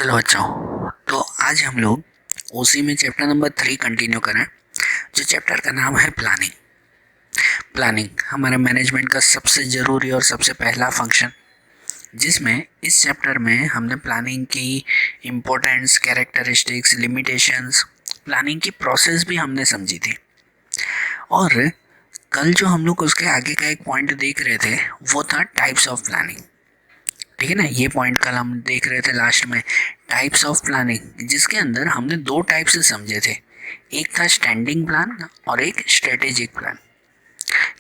Hello बच्चों। तो आज हम लोग उसी में चैप्टर नंबर 3 कंटिन्यू करें, जो चैप्टर का नाम है प्लानिंग। प्लानिंग हमारे मैनेजमेंट का सबसे ज़रूरी और सबसे पहला फंक्शन, जिसमें इस चैप्टर में हमने प्लानिंग की इम्पोर्टेंस, कैरेक्टरिस्टिक्स, लिमिटेशंस, प्लानिंग की प्रोसेस भी हमने समझी थी। और कल जो हम लोग उसके आगे का एक पॉइंट देख रहे थे वो था टाइप्स ऑफ प्लानिंग। ठीक है ना, ये पॉइंट कल हम देख रहे थे लास्ट में, टाइप्स ऑफ प्लानिंग, जिसके अंदर हमने दो टाइप से समझे थे। एक था स्टैंडिंग प्लान और एक स्ट्रेटेजिक प्लान।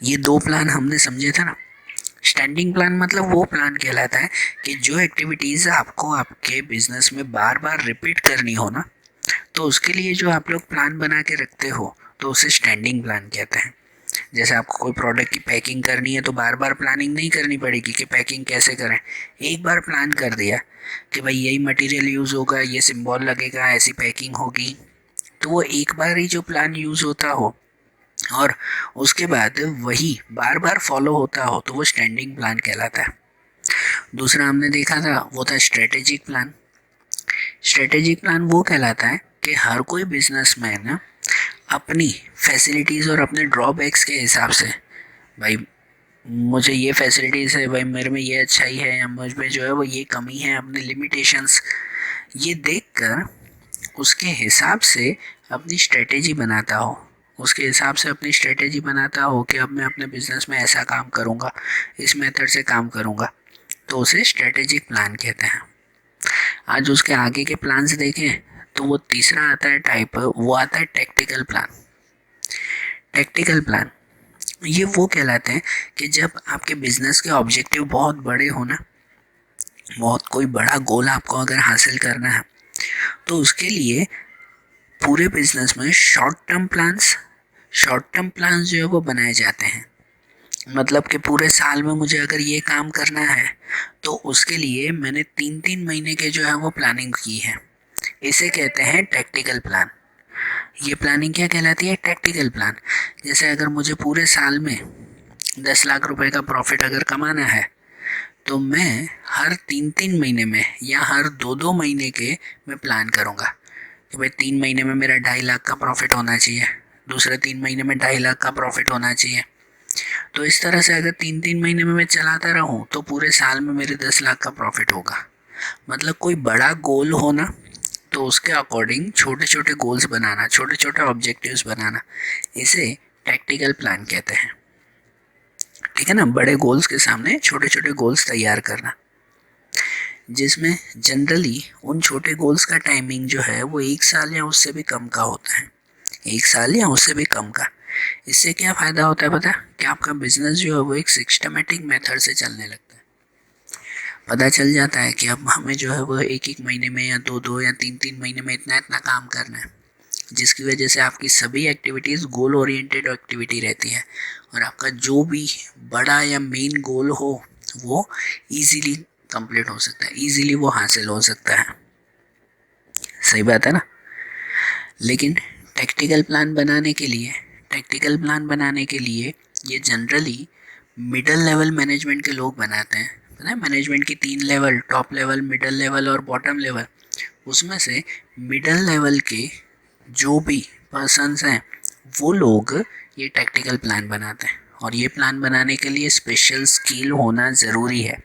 ये दो प्लान हमने समझे थे ना। स्टैंडिंग प्लान मतलब वो प्लान कहलाता है कि जो एक्टिविटीज़ आपको आपके बिजनेस में बार बार रिपीट करनी हो ना, तो उसके लिए जो आप लोग प्लान बना के रखते हो तो उसे स्टैंडिंग प्लान कहते हैं। जैसे आपको कोई प्रोडक्ट की पैकिंग करनी है तो बार बार प्लानिंग नहीं करनी पड़ेगी कि पैकिंग कैसे करें। एक बार प्लान कर दिया कि भाई यही मटेरियल यूज़ होगा, ये सिंबल लगेगा, ऐसी पैकिंग होगी, तो वो एक बार ही जो प्लान यूज़ होता हो और उसके बाद वही बार बार फॉलो होता हो तो वो स्टैंडिंग प्लान कहलाता है। दूसरा हमने देखा था वो था स्ट्रेटेजिक प्लान। स्ट्रेटेजिक प्लान वो कहलाता है कि हर कोई बिजनेसमैन अपनी फैसिलिटीज़ और अपने ड्रॉबैक्स के हिसाब से, भाई मुझे ये फैसिलिटीज़ है, भाई मेरे में ये अच्छाई है या मुझ में जो है वो ये कमी है, अपने लिमिटेशंस ये देखकर उसके हिसाब से अपनी स्ट्रेटेजी बनाता हो। उसके हिसाब से अपनी स्ट्रेटेजी बनाता हो कि अब मैं अपने बिजनेस में ऐसा काम करूँगा, इस मेथड से काम करूँगा, तो उसे स्ट्रेटेजिक प्लान कहते हैं। आज उसके आगे के प्लान्स देखें तो वो तीसरा आता है टाइप, वो आता है टैक्टिकल प्लान। टैक्टिकल प्लान ये वो कहलाते हैं कि जब आपके बिजनेस के ऑब्जेक्टिव बहुत बड़े हो ना, बहुत कोई बड़ा गोल आपको अगर हासिल करना है, तो उसके लिए पूरे बिजनेस में शॉर्ट टर्म प्लान्स जो है वो बनाए जाते हैं। मतलब कि पूरे साल में मुझे अगर ये काम करना है तो उसके लिए मैंने 3-3 महीने के जो है वो प्लानिंग की है। इसे कहते हैं टैक्टिकल प्लान। ये प्लानिंग क्या कहलाती है? Tactical plan. जैसे अगर मुझे पूरे साल में 10 लाख रुपए का प्रॉफिट अगर कमाना है तो मैं हर 3-3 महीने में या हर 2-2 महीने के मैं प्लान करूँगा कि भाई 3 महीने में मेरा 2.5 लाख का प्रॉफिट होना चाहिए, दूसरे 3 महीने में 2.5 लाख का प्रॉफिट होना चाहिए। तो इस तरह से अगर 3-3 महीने में मैं चलाता रहूँ तो पूरे साल में मेरे 10 लाख का प्रॉफिट होगा। मतलब कोई बड़ा गोल हो ना, तो उसके अकॉर्डिंग छोटे छोटे गोल्स बनाना, छोटे छोटे ऑब्जेक्टिव्स बनाना, इसे टैक्टिकल प्लान कहते हैं। ठीक है ना, बड़े गोल्स के सामने छोटे छोटे गोल्स तैयार करना, जिसमें जनरली उन छोटे गोल्स का टाइमिंग जो है वो 1 साल या उससे भी कम का होता है। 1 साल या उससे भी कम का। इससे क्या फ़ायदा होता है पता है? कि आपका बिजनेस जो है वो एक सिस्टमेटिक मेथड से चलने लगता है। पता चल जाता है कि अब हमें जो है वो एक एक महीने में या 2-2 या 3-3 महीने में इतना इतना काम करना है, जिसकी वजह से आपकी सभी एक्टिविटीज़ गोल ओरिएंटेड एक्टिविटी रहती है और आपका जो भी बड़ा या मेन गोल हो वो इजीली कंप्लीट हो सकता है, इजीली वो हासिल हो सकता है। सही बात है ना। लेकिन टैक्टिकल प्लान बनाने के लिए ये जनरली मिडल लेवल मैनेजमेंट के लोग बनाते हैं। पता है, मैनेजमेंट की 3 level, top level, middle level और बॉटम लेवल। उसमें से मिडल लेवल के जो भी पर्सन्स हैं वो लोग ये टैक्टिकल प्लान बनाते हैं। और ये प्लान बनाने के लिए स्पेशल स्किल होना ज़रूरी है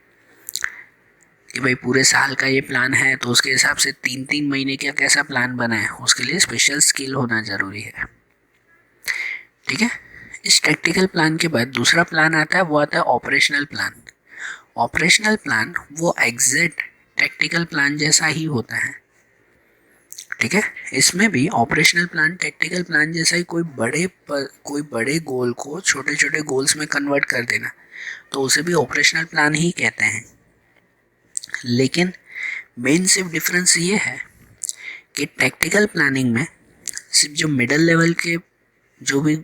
कि भाई पूरे साल का ये प्लान है तो उसके हिसाब से 3-3 महीने का कैसा प्लान बना है, उसके लिए स्पेशल स्किल होना ज़रूरी है। ठीक है। इस टैक्टिकल प्लान के बाद दूसरा प्लान आता है, वो आता है ऑपरेशनल प्लान। ऑपरेशनल प्लान वो एग्जैक्ट टैक्टिकल प्लान जैसा ही होता है। ठीक है। इसमें भी ऑपरेशनल प्लान टैक्टिकल प्लान जैसा ही कोई बड़े गोल को छोटे छोटे गोल्स में कन्वर्ट कर देना, तो उसे भी ऑपरेशनल प्लान ही कहते हैं। लेकिन मेन सिर्फ डिफरेंस ये है कि टैक्टिकल प्लानिंग में सिर्फ जो मिडिल लेवल के जो भी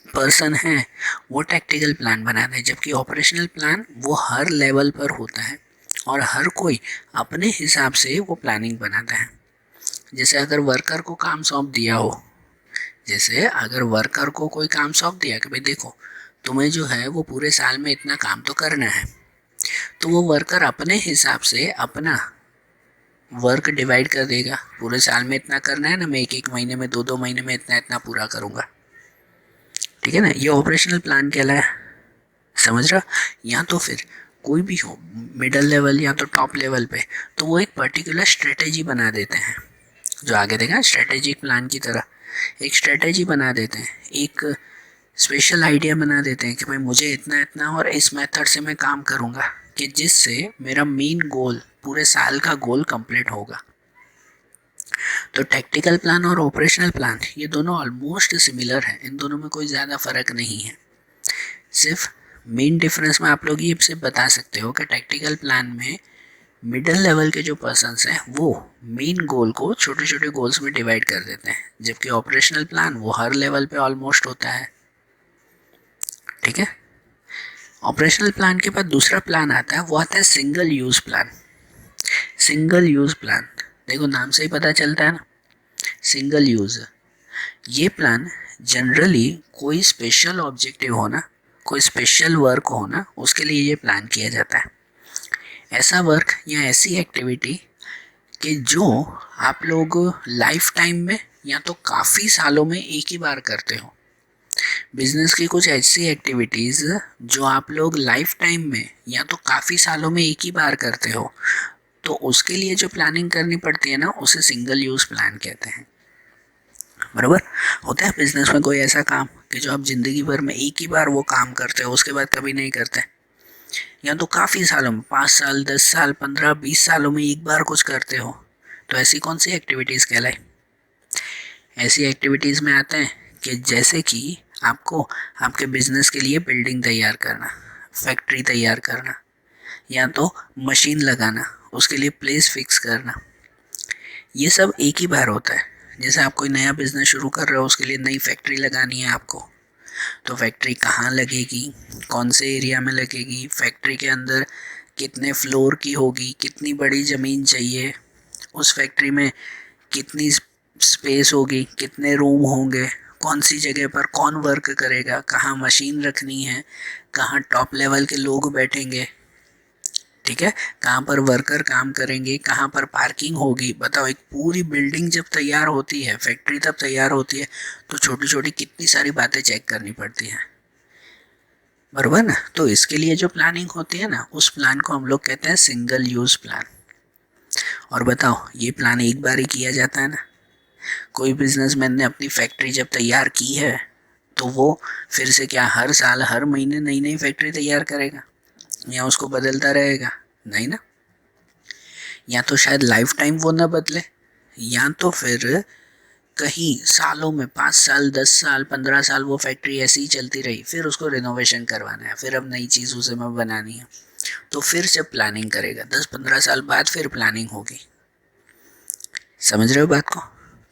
पर्सन हैं वो टैक्टिकल प्लान बनाते हैं, जबकि ऑपरेशनल प्लान वो हर लेवल पर होता है और हर कोई अपने हिसाब से वो प्लानिंग बनाता है। जैसे अगर वर्कर को काम सौंप दिया हो, जैसे अगर वर्कर को कोई काम सौंप दिया कि भाई देखो तुम्हें जो है वो पूरे साल में इतना काम तो करना है, तो वो वर्कर अपने हिसाब से अपना वर्क डिवाइड कर देगा, पूरे साल में इतना करना है ना, मैं एक एक महीने में, दो दो महीने में इतना इतना पूरा करूँगा। ठीक है ना, ये ऑपरेशनल प्लान कहलाया। समझ रहा? या तो फिर कोई भी हो, मिडल लेवल या तो टॉप लेवल पे, तो वो एक पर्टिकुलर स्ट्रेटेजी बना देते हैं, जो आगे देखा स्ट्रेटेजिक प्लान की तरह एक स्ट्रेटेजी बना देते हैं, एक स्पेशल आइडिया बना देते हैं कि भाई मुझे इतना इतना और इस मेथड से मैं काम करूँगा कि जिससे मेरा मेन गोल, पूरे साल का गोल कंप्लीट होगा। तो टैक्टिकल प्लान और ऑपरेशनल प्लान ये दोनों ऑलमोस्ट सिमिलर हैं, इन दोनों में कोई ज़्यादा फ़र्क नहीं है। सिर्फ मेन डिफरेंस में आप लोग ये सिर्फ बता सकते हो कि टैक्टिकल प्लान में मिडिल लेवल के जो पर्सन्स हैं वो मेन गोल को छोटे छोटे गोल्स में डिवाइड कर देते हैं, जबकि ऑपरेशनल प्लान वो हर लेवल पे ऑलमोस्ट होता है। ठीक है, ऑपरेशनल प्लान के बाद दूसरा प्लान आता है, वो आता है single use plan. Single use plan, देखो नाम से ही पता चलता है ना, सिंगल यूज़। ये प्लान जनरली कोई स्पेशल ऑब्जेक्टिव होना, कोई स्पेशल वर्क होना, उसके लिए ये प्लान किया जाता है। ऐसा वर्क या ऐसी एक्टिविटी कि जो आप लोग लाइफ टाइम में या तो काफ़ी सालों में एक ही बार करते हो। बिजनेस की कुछ ऐसी एक्टिविटीज़ जो आप लोग लाइफ टाइम में या तो काफ़ी सालों में एक ही बार करते हो, तो उसके लिए जो प्लानिंग करनी पड़ती है ना, उसे सिंगल यूज़ प्लान कहते हैं। बराबर? होता है बिजनेस में कोई ऐसा काम कि जो आप ज़िंदगी भर में एक ही बार वो काम करते हो, उसके बाद कभी नहीं करते, या तो काफ़ी सालों में 5 साल 10 साल 15 20 सालों में एक बार कुछ करते हो, तो ऐसी कौन सी एक्टिविटीज़ कहलाई? ऐसी एक्टिविटीज़ में आते हैं कि जैसे कि आपको आपके बिजनेस के लिए बिल्डिंग तैयार करना, फैक्ट्री तैयार करना, या तो मशीन लगाना, उसके लिए प्लेस फिक्स करना, ये सब एक ही बार होता है। जैसे आप कोई नया बिजनेस शुरू कर रहे हो, उसके लिए नई फैक्ट्री लगानी है आपको, तो फैक्ट्री कहाँ लगेगी, कौन से एरिया में लगेगी, फैक्ट्री के अंदर कितने फ्लोर की होगी, कितनी बड़ी ज़मीन चाहिए, उस फैक्ट्री में कितनी स्पेस होगी, कितने रूम होंगे, कौन सी जगह पर कौन वर्क करेगा, कहाँ मशीन रखनी है, कहाँ टॉप लेवल के लोग बैठेंगे, ठीक है, कहाँ पर वर्कर काम करेंगे, कहाँ पर पार्किंग होगी। बताओ, एक पूरी बिल्डिंग जब तैयार होती है, फैक्ट्री तब तैयार होती है, तो छोटी छोटी कितनी सारी बातें चेक करनी पड़ती हैं। बराबर ना? तो इसके लिए जो प्लानिंग होती है ना, उस प्लान को हम लोग कहते हैं सिंगल यूज़ प्लान। और बताओ, ये प्लान एक बार ही किया जाता है ना? कोई बिजनेसमैन ने अपनी फैक्ट्री जब तैयार की है, तो वो फिर से क्या हर साल हर महीने नई नई फैक्ट्री तैयार करेगा या उसको बदलता रहेगा? नहीं ना। या तो शायद लाइफ टाइम वो ना बदले, या तो फिर कहीं सालों में 5 साल 10 साल 15 साल वो फैक्ट्री ऐसी ही चलती रही, फिर उसको रिनोवेशन करवाना है, फिर अब नई चीज़ उसे में बनानी है, तो फिर जब प्लानिंग करेगा 10-15 साल बाद फिर प्लानिंग होगी। समझ रहे हो बात को?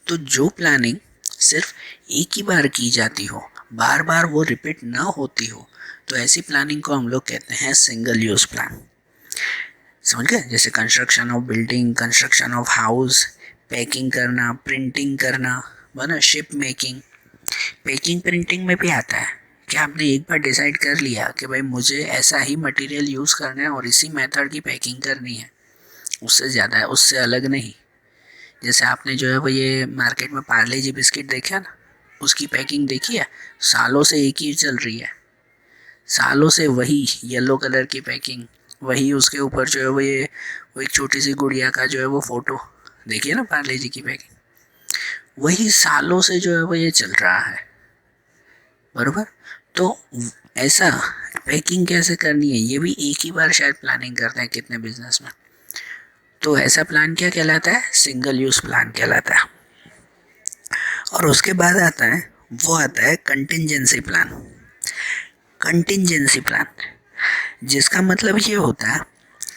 तो जो प्लानिंग सिर्फ एक ही बार की जाती हो, बार बार वो रिपीट ना होती हो, तो ऐसी प्लानिंग को हम लोग कहते हैं सिंगल यूज़ प्लान। समझ गए? जैसे construction of building, construction of house, packing करना, प्रिंटिंग करना, बना शिप मेकिंग। पैकिंग प्रिंटिंग में भी आता है कि आपने एक बार डिसाइड कर लिया कि भाई मुझे ऐसा ही मटेरियल यूज़ करना है और इसी मेथड की पैकिंग करनी है, उससे ज़्यादा है, उससे अलग नहीं। जैसे आपने जो है वो ये मार्केट में पार्ले जी बिस्किट देखा ना, उसकी पैकिंग देखी है, सालों से एक ही चल रही है, सालों से वही येलो कलर की पैकिंग, वही उसके ऊपर जो है वो एक छोटी सी गुड़िया का जो है वो फ़ोटो, देखिए ना पार्ले जी की पैकिंग, वही सालों से जो है वो ये चल रहा है। बराबर? तो ऐसा पैकिंग कैसे करनी है, ये भी एक ही बार शायद प्लानिंग करते हैं कितने बिजनेस में। तो ऐसा प्लान क्या कहलाता है? सिंगल यूज़ प्लान कहलाता है। और उसके बाद आता है कंटिंजेंसी प्लान। कंटिंजेंसी प्लान जिसका मतलब ये होता है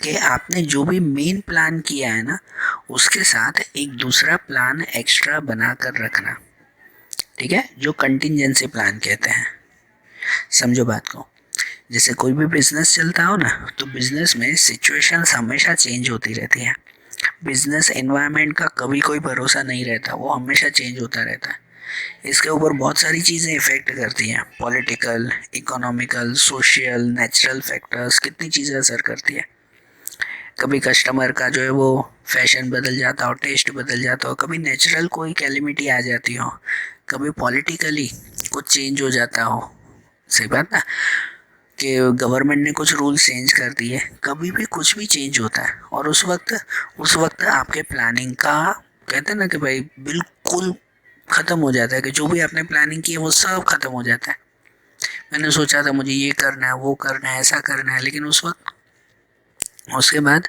कि आपने जो भी मेन प्लान किया है ना, उसके साथ एक दूसरा प्लान एक्स्ट्रा बना कर रखना। ठीक है, जो कंटिंजेंसी प्लान कहते हैं। समझो बात को। जैसे कोई भी बिजनेस चलता हो ना, तो बिजनेस में सिचुएशंस हमेशा चेंज होती रहती है। बिजनेस एनवायरनमेंट का कभी कोई भरोसा नहीं रहता, वो हमेशा चेंज होता रहता है। इसके ऊपर बहुत सारी चीज़ें इफ़ेक्ट करती हैं, political, economical, social, natural factors, कितनी चीज़ें असर करती है। कभी कस्टमर का जो है वो फैशन बदल जाता हो, टेस्ट बदल जाता हो, कभी नेचुरल कोई कैलेमिटी आ जाती हो, कभी पॉलिटिकली कुछ चेंज हो जाता हो, सही बात ना, कि गवर्नमेंट ने कुछ रूल चेंज कर दिए, कभी भी कुछ भी चेंज होता है और उस वक्त आपके प्लानिंग का कहते हैं ना कि भाई बिल्कुल ख़त्म हो जाता है, कि जो भी आपने प्लानिंग की है वो सब ख़त्म हो जाता है। मैंने सोचा था मुझे ये करना है, वो करना है, ऐसा करना है, लेकिन उस वक्त उसके बाद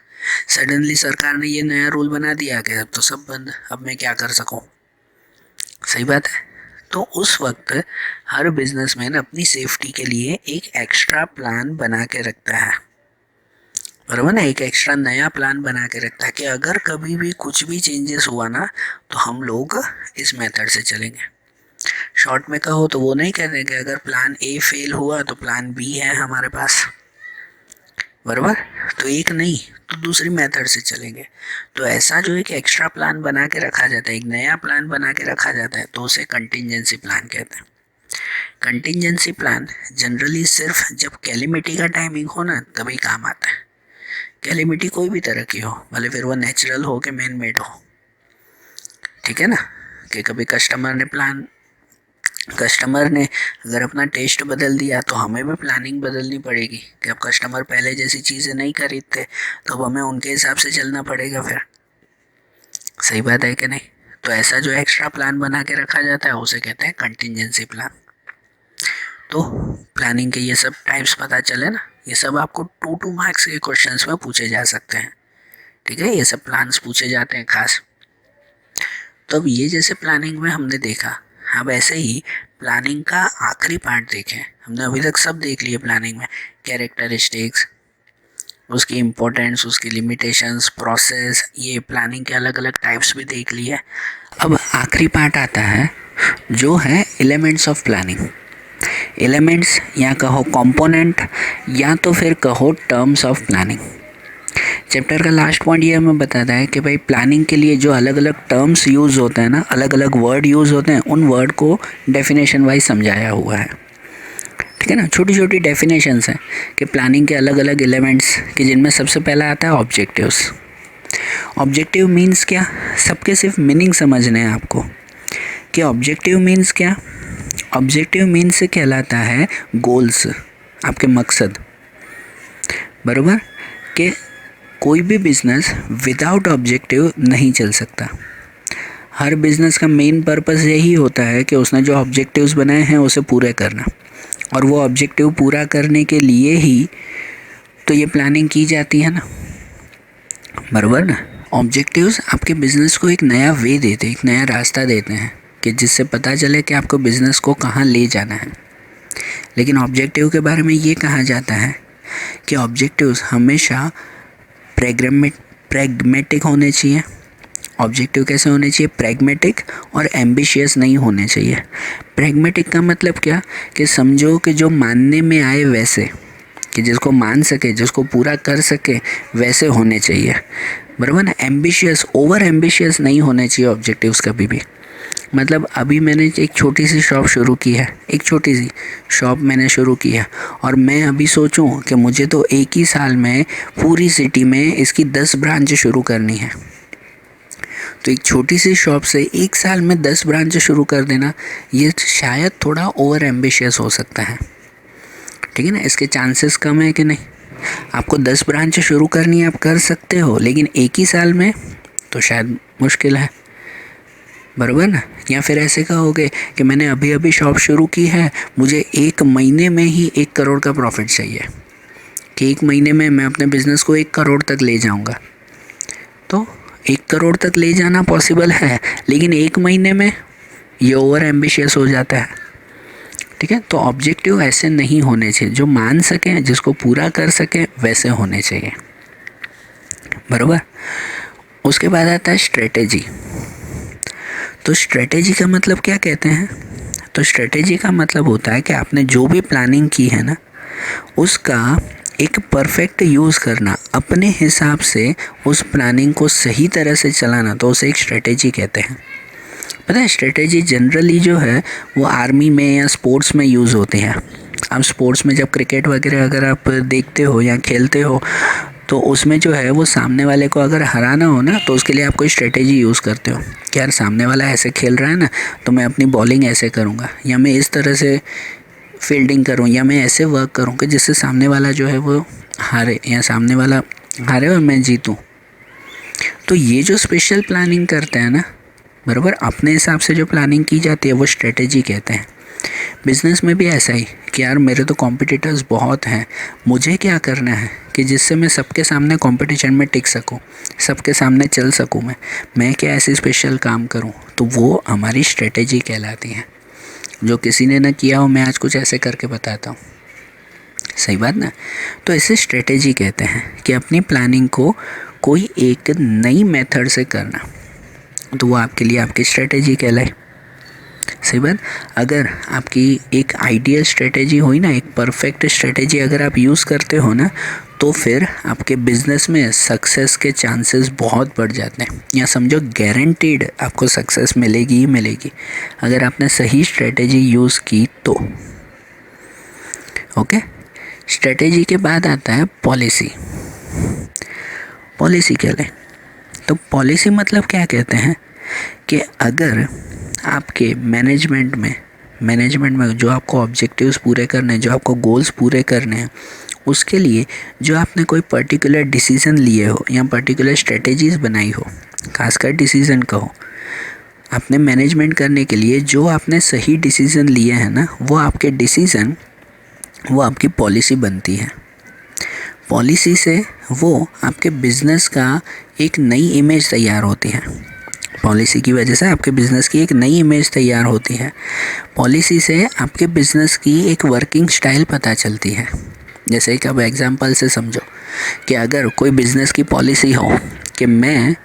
सडनली सरकार ने ये नया रूल बना दिया कि अब तो सब बंद, अब मैं क्या कर सकूं, सही बात है। तो उस वक्त हर बिजनेसमैन अपनी सेफ्टी के लिए एक एक्स्ट्रा प्लान बना के रखता है, बराबर ना, एक एक्स्ट्रा नया प्लान बना के रखता है कि अगर कभी भी कुछ भी चेंजेस हुआ ना तो हम लोग इस मेथड से चलेंगे। शॉर्ट में कहो तो वो नहीं कहते कि अगर प्लान ए फेल हुआ तो प्लान बी है हमारे पास, बराबर, तो एक नहीं तो दूसरी मेथड से चलेंगे। तो ऐसा जो एक एक्स्ट्रा प्लान बना के रखा जाता है, एक नया प्लान बना के रखा जाता है, तो उसे कंटिजेंसी प्लान कहते हैं। कंटिजेंसी प्लान जनरली सिर्फ जब कैलेमिटी का टाइमिंग हो ना तभी काम आता है। कैलेमिटी कोई भी तरह की हो, भले फिर वो नेचुरल हो कि मैन मेड हो, ठीक है ना, कि कभी कस्टमर ने अगर अपना टेस्ट बदल दिया तो हमें भी प्लानिंग बदलनी पड़ेगी कि अब कस्टमर पहले जैसी चीज़ें नहीं खरीदते तो अब हमें उनके हिसाब से चलना पड़ेगा फिर, सही बात है कि नहीं। तो ऐसा जो एक्स्ट्रा प्लान बना के रखा जाता है उसे कहते हैं कंटिजेंसी प्लान। तो प्लानिंग के ये सब टाइप्स पता चले ना, ये सब आपको 2 मार्क्स के क्वेश्चंस में पूछे जा सकते हैं, ठीक है, ये सब प्लान्स पूछे जाते हैं खास। तो अब ये जैसे प्लानिंग में हमने देखा, अब ऐसे ही प्लानिंग का आखिरी पार्ट देखें। हमने अभी तक सब देख लिए प्लानिंग में, कैरेक्टरिस्टिक्स, उसकी इम्पोर्टेंस, उसकी लिमिटेशंस, प्रोसेस, ये प्लानिंग के अलग अलग टाइप्स भी देख लिए। अब आखिरी पार्ट आता है जो है एलिमेंट्स ऑफ प्लानिंग। एलिमेंट्स या कहो कंपोनेंट या तो फिर कहो टर्म्स ऑफ प्लानिंग। चैप्टर का लास्ट पॉइंट ये हमें बताता है कि भाई प्लानिंग के लिए जो अलग अलग टर्म्स यूज़ होते हैं ना, अलग अलग वर्ड यूज़ होते हैं, उन वर्ड को डेफिनेशन वाइज समझाया हुआ है, ठीक है ना। छोटी छोटी डेफिनेशंस हैं कि प्लानिंग के अलग अलग एलिमेंट्स कि जिनमें सबसे पहला आता है ऑब्जेक्टिव्स। ऑब्जेक्टिव मीन्स क्या, सबके सिर्फ मीनिंग समझने हैं आपको कि ऑब्जेक्टिव मीन्स क्या। ऑब्जेक्टिव मीन्स से कहलाता है गोल्स, आपके मकसद, बराबर, कि कोई भी बिजनेस विदाउट ऑब्जेक्टिव नहीं चल सकता। हर बिजनेस का मेन पर्पस यही होता है कि उसने जो ऑब्जेक्टिव्स बनाए हैं उसे पूरे करना, और वो ऑब्जेक्टिव पूरा करने के लिए ही तो ये प्लानिंग की जाती है ना, बराबर ना। ऑब्जेक्टिव्स आपके बिजनेस को एक नया वे देते हैं, एक नया रास्ता देते हैं कि जिससे पता चले कि आपको बिजनेस को कहाँ ले जाना है। लेकिन ऑब्जेक्टिव के बारे में ये कहा जाता है कि ऑब्जेक्टिव्स हमेशा प्रैग्मेटिक होने चाहिए। ऑब्जेक्टिव कैसे होने चाहिए, प्रैग्मेटिक और एम्बिशियस नहीं होने चाहिए। प्रैग्मेटिक का मतलब क्या, कि समझो कि जो मानने में आए वैसे, कि जिसको मान सके, जिसको पूरा कर सके वैसे होने चाहिए, बराबर ना। एम्बिशियस, ओवर एम्बिशियस नहीं होने चाहिए ऑब्जेक्टिव्स कभी भी। मतलब अभी मैंने एक छोटी सी शॉप शुरू की है, एक छोटी सी शॉप मैंने शुरू की है, और मैं अभी सोचूं कि मुझे तो एक ही साल में पूरी सिटी में इसकी 10 ब्रांच शुरू करनी है, तो एक छोटी सी शॉप से एक साल में 10 ब्रांच शुरू कर देना ये शायद थोड़ा ओवर एम्बिशियस हो सकता है, ठीक है ना। इसके चांसेस कम है कि नहीं। आपको 10 ब्रांच शुरू करनी है, आप कर सकते हो, लेकिन एक ही साल में तो शायद मुश्किल है, बराबर ना। या फिर ऐसे कहोगे कि मैंने अभी अभी शॉप शुरू की है, मुझे 1 महीने में ही 1 करोड़ का प्रॉफिट चाहिए, कि 1 महीने में मैं अपने बिज़नेस को 1 करोड़ तक ले जाऊंगा। तो 1 करोड़ तक ले जाना पॉसिबल है, लेकिन 1 महीने में ये ओवर एम्बिशियस हो जाता है, ठीक है। तो ऑब्जेक्टिव ऐसे नहीं होने चाहिए, जो मान सकें, जिसको पूरा कर सकें वैसे होने चाहिए, बराबर। उसके बाद आता है स्ट्रेटेजी। तो स्ट्रेटेजी का मतलब क्या कहते हैं, तो स्ट्रेटेजी का मतलब होता है कि आपने जो भी प्लानिंग की है ना उसका एक परफेक्ट यूज़ करना, अपने हिसाब से उस प्लानिंग को सही तरह से चलाना, तो उसे एक स्ट्रेटेजी कहते हैं। पता है स्ट्रेटेजी जनरली जो है वो आर्मी में या स्पोर्ट्स में यूज़ होती है। अब स्पोर्ट्स में जब क्रिकेट वगैरह अगर आप देखते हो या खेलते हो तो उसमें जो है वो सामने वाले को अगर हराना हो ना तो उसके लिए आप कोई स्ट्रेटेजी यूज़ करते हो कि यार सामने वाला ऐसे खेल रहा है ना, तो मैं अपनी बॉलिंग ऐसे करूँगा, या मैं इस तरह से फील्डिंग करूँ, या मैं ऐसे वर्क करूँ कि जिससे सामने वाला जो है वो हारे, या सामने वाला हारे और मैं जीतूँ। तो ये जो स्पेशल प्लानिंग करते हैं ना, बराबर, अपने हिसाब से जो प्लानिंग की जाती है वो स्ट्रेटेजी कहते हैं। बिज़नेस में भी ऐसा ही कि यार मेरे तो कॉम्पिटिटर्स बहुत हैं, मुझे क्या करना है कि जिससे मैं सबके सामने कंपटीशन में टिक सकूं, सबके सामने चल सकूं, मैं क्या ऐसे स्पेशल काम करूं, तो वो हमारी स्ट्रेटेजी कहलाती है। जो किसी ने ना किया हो, मैं आज कुछ ऐसे करके बताता हूँ, सही बात ना। तो ऐसे स्ट्रेटेजी कहते हैं कि अपनी प्लानिंग को कोई एक नई मेथड से करना, तो वो आपके लिए आपकी स्ट्रेटेजी कहलाए। सही बात। अगर आपकी एक आइडियल स्ट्रेटेजी हुई ना, एक परफेक्ट स्ट्रेटेजी अगर आप यूज़ करते हो ना, तो फिर आपके बिजनेस में सक्सेस के चांसेस बहुत बढ़ जाते हैं, या समझो गारंटीड आपको सक्सेस मिलेगी ही मिलेगी अगर आपने सही स्ट्रेटेजी यूज़ की तो। ओके, स्ट्रेटेजी के बाद आता है पॉलिसी। पॉलिसी क्या है? तो पॉलिसी मतलब क्या कहते हैं कि अगर आपके मैनेजमेंट में जो आपको ऑब्जेक्टिव्स पूरे करने हैं, जो आपको गोल्स पूरे करने हैं, उसके लिए जो आपने कोई पर्टिकुलर डिसीज़न लिए हो या पर्टिकुलर स्ट्रेटेजीज़ बनाई हो, खासकर डिसीज़न कहो, आपने मैनेजमेंट करने के लिए जो आपने सही डिसीज़न लिए हैं ना, वो आपके डिसीज़न, वो आपकी पॉलिसी बनती है। पॉलिसी से वो आपके बिज़नेस का एक नई इमेज तैयार होती है। पॉलिसी की वजह से आपके बिज़नेस की एक नई इमेज तैयार होती है। पॉलिसी से आपके बिज़नेस की एक वर्किंग स्टाइल पता चलती है। जैसे कि अब एग्जांपल से समझो कि अगर कोई बिज़नेस की पॉलिसी हो कि मैं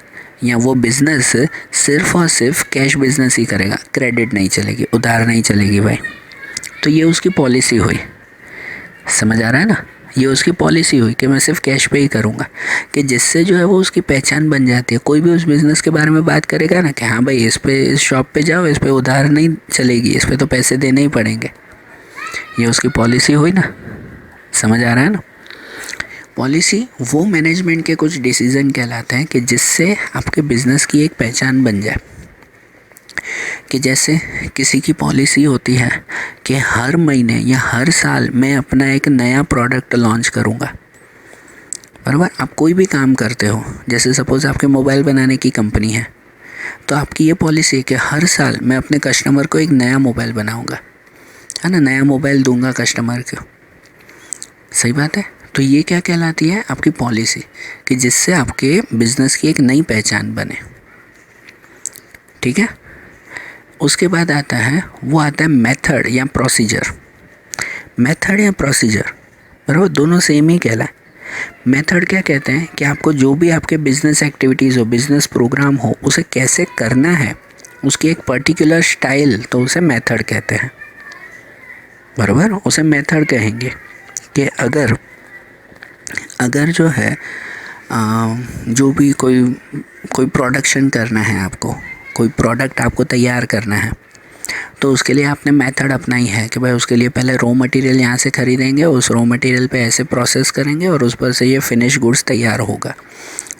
या वो बिज़नेस सिर्फ़ और सिर्फ कैश बिज़नेस ही करेगा, क्रेडिट नहीं चलेगी, उधार नहीं चलेगी भाई, तो ये उसकी पॉलिसी हुई। समझ आ रहा है ना? ये उसकी पॉलिसी हुई कि मैं सिर्फ कैश पे ही करूँगा, कि जिससे जो है वो उसकी पहचान बन जाती है। कोई भी उस बिज़नेस के बारे में बात करेगा ना कि हाँ भाई इस शॉप पे जाओ, इस पे उधार नहीं चलेगी, इस पे तो पैसे देने ही पड़ेंगे, ये उसकी पॉलिसी हुई ना। समझ आ रहा है ना? पॉलिसी वो मैनेजमेंट के कुछ डिसीज़न कहलाते हैं कि जिससे आपके बिज़नेस की एक पहचान बन जाए। कि जैसे किसी की पॉलिसी होती है कि हर महीने या हर साल मैं अपना एक नया प्रोडक्ट लॉन्च करूँगा, बराबर। आप कोई भी काम करते हो, जैसे सपोज़ आपके मोबाइल बनाने की कंपनी है, तो आपकी ये पॉलिसी है कि हर साल मैं अपने कस्टमर को एक नया मोबाइल बनाऊँगा, है ना, नया मोबाइल दूंगा कस्टमर को। सही बात है। तो ये क्या कहलाती है? आपकी पॉलिसी, कि जिससे आपके बिज़नेस की एक नई पहचान बने। ठीक है। उसके बाद आता है मेथड या प्रोसीजर। मेथड या प्रोसीजर, बराबर, दोनों सेम ही कहलाए। मेथड क्या कहते हैं कि आपको जो भी आपके बिजनेस एक्टिविटीज़ हो, बिजनेस प्रोग्राम हो, उसे कैसे करना है, उसकी एक पर्टिकुलर स्टाइल, तो उसे मेथड कहते हैं, बराबर, उसे मेथड कहेंगे। कि अगर जो है जो भी कोई प्रोडक्शन करना है, आपको कोई प्रोडक्ट आपको तैयार करना है, तो उसके लिए आपने मेथड अपनाई है कि भाई उसके लिए पहले रॉ मटेरियल यहाँ से ख़रीदेंगे, उस रॉ मटेरियल पे ऐसे प्रोसेस करेंगे और उस पर से ये फिनिश गुड्स तैयार होगा।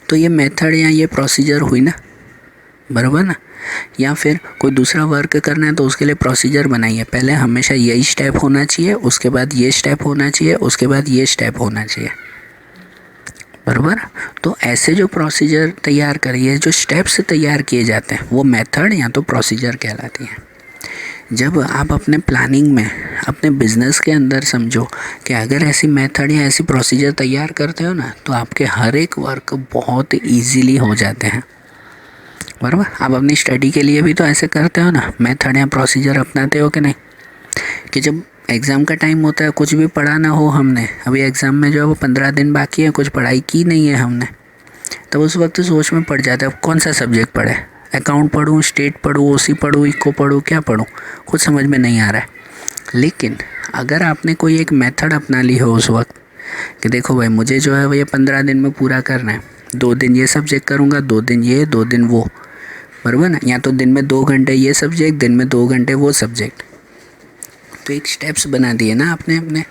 तो ये मेथड या ये प्रोसीजर हुई ना, बराबर ना। या फिर कोई दूसरा वर्क करना है तो उसके लिए प्रोसीजर बनाइए, पहले हमेशा यही स्टेप होना चाहिए, उसके बाद ये स्टेप होना चाहिए, उसके बाद ये स्टेप होना चाहिए, बराबर। तो ऐसे जो प्रोसीजर तैयार करिए, जो स्टेप्स तैयार किए जाते हैं, वो मेथड या तो प्रोसीजर कहलाती हैं। जब आप अपने प्लानिंग में अपने बिज़नेस के अंदर समझो कि अगर ऐसी मेथड या ऐसी प्रोसीजर तैयार करते हो ना, तो आपके हर एक वर्क बहुत इजीली हो जाते हैं, बराबर। आप अपनी स्टडी के लिए भी तो ऐसे करते हो ना, मेथड या प्रोसीजर अपनाते हो कि नहीं? कि जब एग्ज़ाम का टाइम होता है, कुछ भी पढ़ा ना हो हमने, अभी एग्ज़ाम में जो है वो 15 दिन बाकी है, कुछ पढ़ाई की नहीं है हमने, तब उस वक्त सोच में पड़ जाता है कौन सा सब्जेक्ट पढ़े, अकाउंट पढ़ूँ, स्टेट पढ़ूँ, ओसी पढ़ूँ, इको पढ़ूँ, क्या पढ़ूँ, कुछ समझ में नहीं आ रहा है। लेकिन अगर आपने कोई एक मेथड अपना ली हो उस वक्त कि देखो भाई मुझे जो है वो ये 15 दिन में पूरा करना है, 2 दिन ये सब्जेक्ट करूँगा, 2 दिन ये, 2 दिन वो, बराबर ना। या तो दिन में 2 घंटे ये सब्जेक्ट, दिन में 2 घंटे वो सब्जेक्ट, तो एक स्टेप्स बना दिए ना आपने अपने,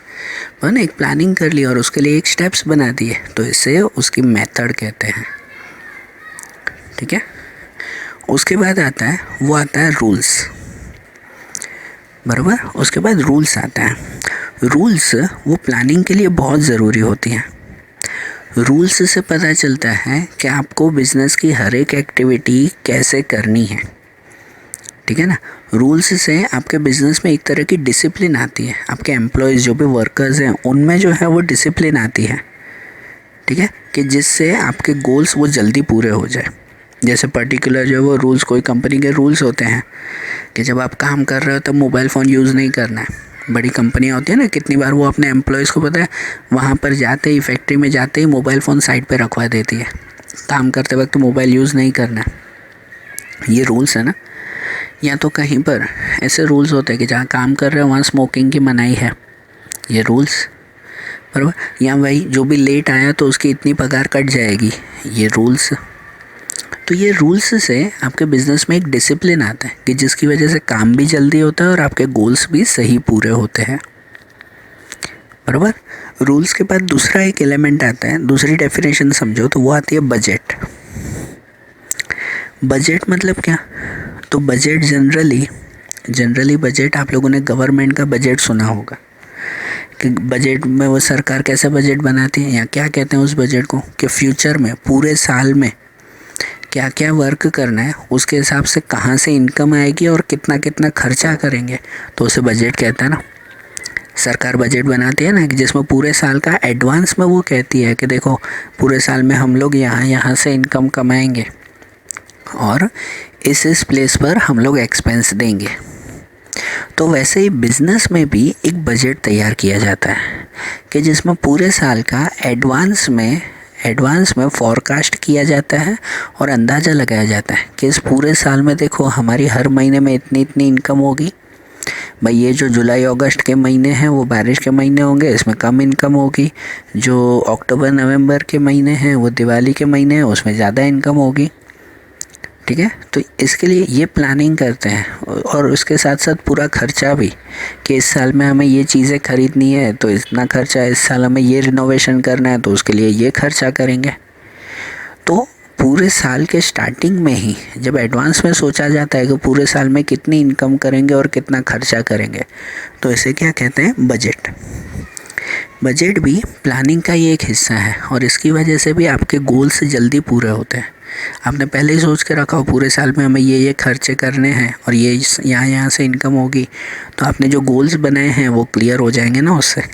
ना एक प्लानिंग कर ली और उसके लिए एक स्टेप्स बना दिए, तो इसे उसकी मेथड कहते हैं। ठीक है, उसके बाद आता है वो आता है रूल्स, बराबर। उसके बाद रूल्स आता है। रूल्स वो प्लानिंग के लिए बहुत ज़रूरी होती हैं। रूल्स से पता चलता है कि आपको बिज़नेस की हर एक एक्टिविटी कैसे करनी है। ठीक है ना, रूल्स से आपके बिज़नेस में एक तरह की डिसिप्लिन आती है। आपके एम्प्लॉयज़ जो भी वर्कर्स हैं उनमें जो है वो डिसिप्लिन आती है। ठीक है, कि जिससे आपके गोल्स वो जल्दी पूरे हो जाए। जैसे पर्टिकुलर जो वो रूल्स, कोई कंपनी के रूल्स होते हैं कि जब आप काम कर रहे हो तब मोबाइल फ़ोन यूज़ नहीं करना है। बड़ी कंपनियां होती है ना, कितनी बार वो अपने एम्प्लॉयज़ को पता है वहाँ पर जाते ही, फैक्ट्री में जाते ही मोबाइल फ़ोन साइड पे रखवा देती है, काम करते वक्त मोबाइल यूज़ नहीं करना है। ये रूल्स है ना। या तो कहीं पर ऐसे रूल्स होते हैं कि जहाँ काम कर रहे हो वहाँ स्मोकिंग की मनाही है, ये रूल्स, बराबर। या वही जो भी लेट आया तो उसकी इतनी पगार कट जाएगी, ये रूल्स। तो ये रूल्स से आपके बिज़नेस में एक डिसिप्लिन आता है कि जिसकी वजह से काम भी जल्दी होता है और आपके गोल्स भी सही पूरे होते हैं, बराबर। रूल्स के बाद दूसरा एक एलिमेंट आता है, दूसरी डेफिनेशन समझो तो वो आती है बजट। बजट मतलब क्या? तो बजट जनरली बजट आप लोगों ने गवर्नमेंट का बजट सुना होगा कि बजट में वो सरकार कैसे बजट बनाती है, या क्या कहते हैं उस बजट को, कि फ्यूचर में पूरे साल में क्या क्या वर्क करना है, उसके हिसाब से कहाँ से इनकम आएगी और कितना कितना खर्चा करेंगे, तो उसे बजट कहता है ना। सरकार बजट बनाती है ना, कि जिसमें पूरे साल का एडवांस में वो कहती है कि देखो पूरे साल में हम लोग यहाँ से इनकम कमाएंगे और इस प्लेस पर हम लोग एक्सपेंस देंगे। तो वैसे ही बिज़नेस में भी एक बजट तैयार किया जाता है कि जिसमें पूरे साल का एडवांस में फॉरकास्ट किया जाता है और अंदाज़ा लगाया जाता है कि इस पूरे साल में देखो हमारी हर महीने में इतनी इतनी इनकम होगी। भाई ये जो जुलाई अगस्त के महीने हैं वो बारिश के महीने होंगे, इसमें कम इनकम होगी। जो अक्टूबर नवंबर के महीने हैं वो दिवाली के महीने हैं, उसमें ज़्यादा इनकम होगी। ठीक है, तो इसके लिए ये प्लानिंग करते हैं और उसके साथ साथ पूरा खर्चा भी, कि इस साल में हमें ये चीज़ें खरीदनी है तो इतना खर्चा, इस साल हमें ये रिनोवेशन करना है तो उसके लिए ये खर्चा करेंगे। तो पूरे साल के स्टार्टिंग में ही जब एडवांस में सोचा जाता है कि पूरे साल में कितनी इनकम करेंगे और कितना खर्चा करेंगे, तो इसे क्या कहते हैं? बजट। बजट भी प्लानिंग का ही एक हिस्सा है और इसकी वजह से भी आपके गोल्स जल्दी पूरे होते हैं। आपने पहले ही सोच के रखा हो पूरे साल में हमें ये खर्चे करने हैं और ये यहाँ से इनकम होगी, तो आपने जो गोल्स बनाए हैं वो क्लियर हो जाएंगे ना उससे।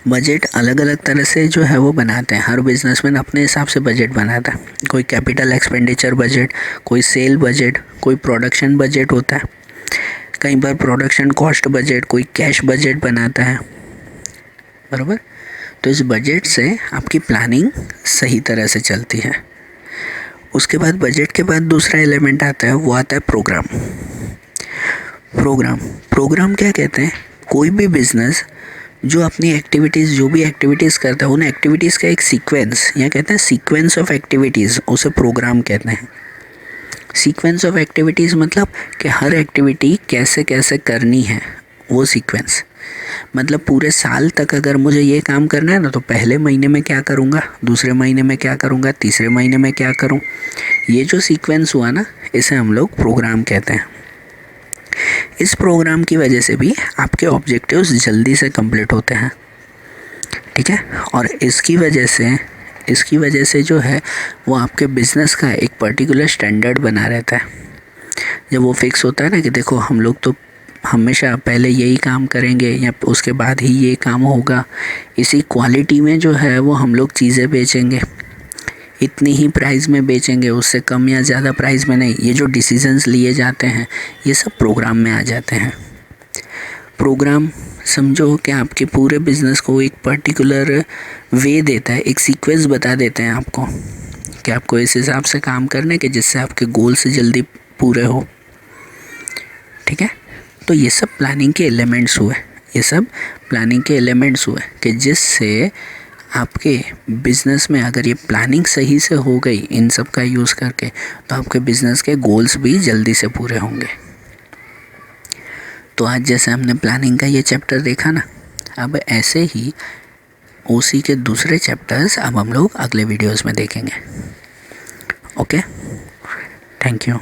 बजट अलग अलग तरह से जो है वो बनाते हैं, हर बिजनेसमैन अपने हिसाब से बजट बनाता है। कोई कैपिटल एक्सपेंडिचर बजट, कोई सेल बजट, कोई प्रोडक्शन बजट होता है, कई बार प्रोडक्शन कॉस्ट बजट, कोई कैश बजट बनाता है, बराबर। तो इस बजट से आपकी प्लानिंग सही तरह से चलती है। उसके बाद बजट के बाद दूसरा एलिमेंट आता है, वो आता है प्रोग्राम। प्रोग्राम क्या कहते हैं? कोई भी बिजनेस जो अपनी एक्टिविटीज़, जो भी एक्टिविटीज़ करता है उन एक्टिविटीज़ का एक सीक्वेंस, या कहते हैं सीक्वेंस ऑफ एक्टिविटीज़, उसे प्रोग्राम कहते हैं। सीक्वेंस ऑफ एक्टिविटीज़ मतलब कि हर एक्टिविटी कैसे कैसे करनी है, वो सीक्वेंस। मतलब पूरे साल तक अगर मुझे ये काम करना है ना, तो पहले महीने में क्या करूँगा, दूसरे महीने में क्या करूँगा, तीसरे महीने में क्या करूँ, ये जो सीक्वेंस हुआ ना, इसे हम लोग प्रोग्राम कहते हैं। इस प्रोग्राम की वजह से भी आपके ऑब्जेक्टिव्स जल्दी से कंप्लीट होते हैं। ठीक है, और इसकी वजह से जो है वो आपके बिज़नेस का एक पर्टिकुलर स्टैंडर्ड बना रहता है। जब वो फिक्स होता है ना कि देखो हम लोग तो हमेशा पहले यही काम करेंगे या उसके बाद ही ये काम होगा, इसी क्वालिटी में जो है वो हम लोग चीज़ें बेचेंगे, इतनी ही प्राइस में बेचेंगे, उससे कम या ज़्यादा प्राइस में नहीं, ये जो डिसीजंस लिए जाते हैं ये सब प्रोग्राम में आ जाते हैं। प्रोग्राम समझो कि आपके पूरे बिज़नेस को एक पर्टिकुलर वे देता है, एक सीक्वेंस बता देते हैं आपको कि आपको इस हिसाब से काम करने के जिससे आपके गोल से जल्दी पूरे हो। ठीक है, तो ये सब प्लानिंग के एलिमेंट्स हुए, कि जिससे आपके बिज़नेस में अगर ये प्लानिंग सही से हो गई इन सब का यूज़ करके, तो आपके बिज़नेस के गोल्स भी जल्दी से पूरे होंगे। तो आज जैसे हमने प्लानिंग का ये चैप्टर देखा ना, अब ऐसे ही ओसी के दूसरे चैप्टर्स अब हम लोग अगले वीडियोस में देखेंगे। Okay, thank you.